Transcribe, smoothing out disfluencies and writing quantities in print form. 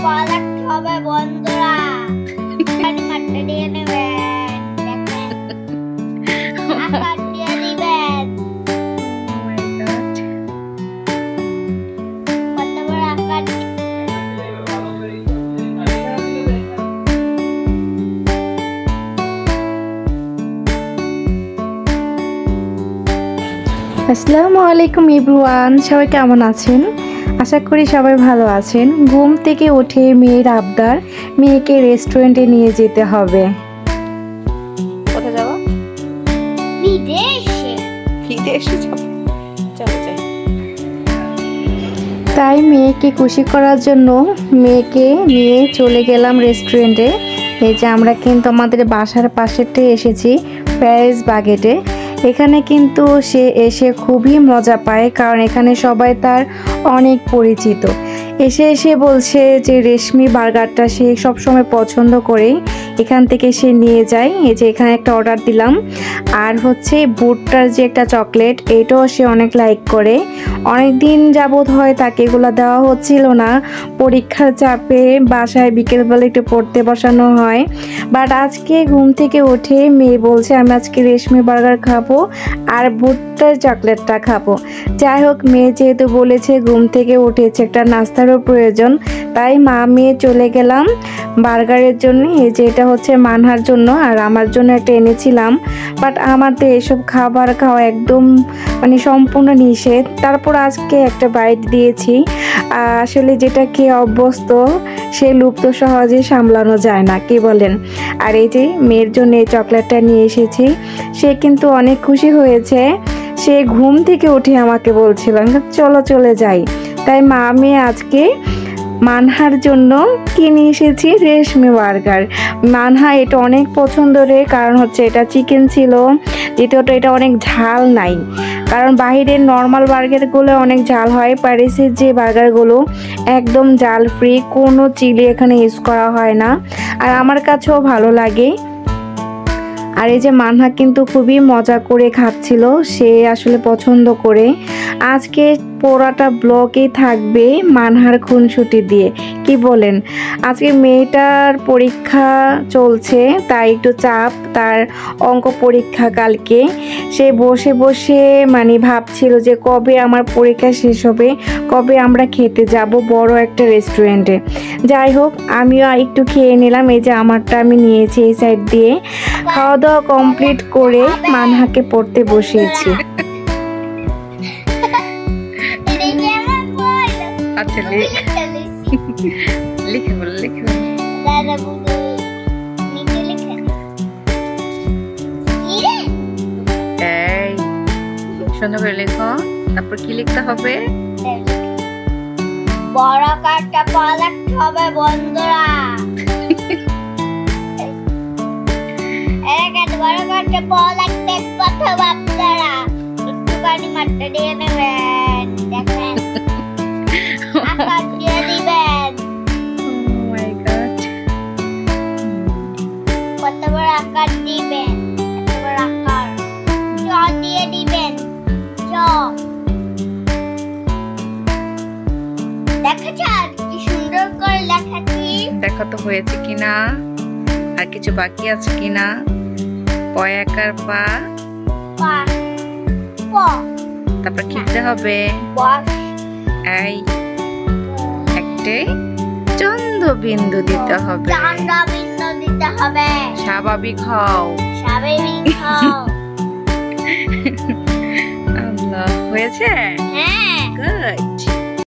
পা রাখতে হবে বন্ধুরা। মাঠটা দিয়ে নেবেন, দেখেন আকার দিয়ে দিবেন। কত বড় আকার। আসসালামু আলাইকুম এভরিওয়ান, সবাই কেমন আছেন? আশা করি সবাই ভালো আছেন। ঘুম থেকে উঠে মেয়ের আবদার, মেয়েকে রেস্টুরেন্টে নিয়ে যেতে হবে। কোথায় যাব? বিদেশে। বিদেশে যাব, চলো যাই। তাই মেয়েকে খুশি করার জন্য মেয়েকে নিয়ে চলে গেলাম রেস্টুরেন্টে। এই যে আমরা কিন্তু আমাদের বাসার পাশেতে এসেছি, প্যারিস বাগেটে। এখানে কিন্তু সে এসে খুবই মজা পায়, কারণ এখানে সবাই তার অনেক পরিচিত। এসে বলছে যে রেশমি বার্গারটা সে সবসময় পছন্দ করে, এখান থেকে সে নিয়ে যায়। এই যে এখানে একটা অর্ডার দিলাম। আর হচ্ছে বুটটার যে একটা চকলেট, এটাও সে অনেক লাইক করে। অনেক দিন যাবৎ হয় তাকে এগুলো দেওয়া হচ্ছিল না, পরীক্ষার চাপে বাসায় বিকেলবেলা একটু পড়তে বসানো হয়। বাট আজকে ঘুম থেকে উঠে মেয়ে বলছে আমি আজকে রেশমি বার্গার খাবো আর বুটটার চকলেটটা খাবো। যাই হোক, মেয়ে যেহেতু বলেছে ঘুম থেকে উঠেছে, একটা নাস্তারও প্রয়োজন, তাই মা মেয়ে চলে গেলাম বার্গারের জন্য। এই যে এটা হচ্ছে মানহার জন্য আর আমার জন্য একটা এনেছিলাম। বাট আমার তো এসব খাবার খাওয়া একদম সম্পূর্ণ নিষেধ। তারপর আজকে একটা বাইট দিয়েছি। আসলে যেটা খেয়ে অভ্যস্ত সে লুপ্ত সহজে সামলানো যায় না, কি বলেন? আর এই যে মেয়ের জন্য এই চকলেটটা নিয়ে এসেছি। সে কিন্তু অনেক খুশি হয়েছে। সে ঘুম থেকে উঠে আমাকে বলছিল চলো চলে যাই। তাই মা মেয়ে আজকে মানহার জন্য কিনে এসেছি রেশমি বার্গার। মানহা এটা অনেক পছন্দ রে, কারণ হচ্ছে এটা চিকেন ছিল, দ্বিতীয়ত এটা অনেক ঝাল নাই। কারণ বাহিরের নর্মাল বার্গারগুলো অনেক ঝাল হয়, প্যারিসের যে বার্গারগুলো একদম জাল ফ্রি, কোনো চিলি এখানে ইউজ করা হয় না। আর আমার কাছেও ভালো লাগে। আর এই যে মানহা কিন্তু খুবই মজা করে খাচ্ছিল, সে আসলে পছন্দ করে। আজকে পুরোটা ব্লগই থাকবে মানহার খুনসুটি দিয়ে, কি বলেন? আজকে মেয়েটার পরীক্ষা চলছে, তাই একটু চাপ, তার অঙ্ক পরীক্ষা কালকে। সে বসে বসে ভাবছিল যে কবে আমার পরীক্ষা শেষ হবে, কবে আমরা খেতে যাব বড় একটা রেস্টুরেন্টে। যাই হোক, আমিও একটু খেয়ে নিলাম। এই যে আমারটা আমি নিয়েছি এই সাইড দিয়ে। খাওয়া দাওয়া কমপ্লিট করে মানহাকে পড়তে বসিয়েছি। আচ্ছা লিখে বল, লিখে বল। দাদা বুদু নিচে লিখে। এই সুন্দর করে লেখো। তারপর কি লিখতে হবে? বড় কাঠটা পা রাখতে হবে বন্ধুরা। বড় কাঠটা পা রাখতে প্রথম আপনারা একটুখানি মাঠটা দিয়ে নেবেন, দেখেন আকার দিয়ে দিবেন। কত বড় আকার দিবেন, এত বড় আকার চ দিয়ে দিবেন। চ দেখাচ্ছ কি সুন্দর করে লেখাচ্ছি। দেখো তো হয়েছে কিনা, আর কিছু বাকি আছে কিনা। পয়াকার পা, পা প, তারপর কি দিতে হবে? বস। এই একটা চন্দ্রবিন্দু দিতে হবে। চন্দ্রবিন্দু দিতে হবে। স্বাভাবিক হও, স্বাভাবিক হও। আল্লাহ, হয়েছে? হ্যাঁ, গুড।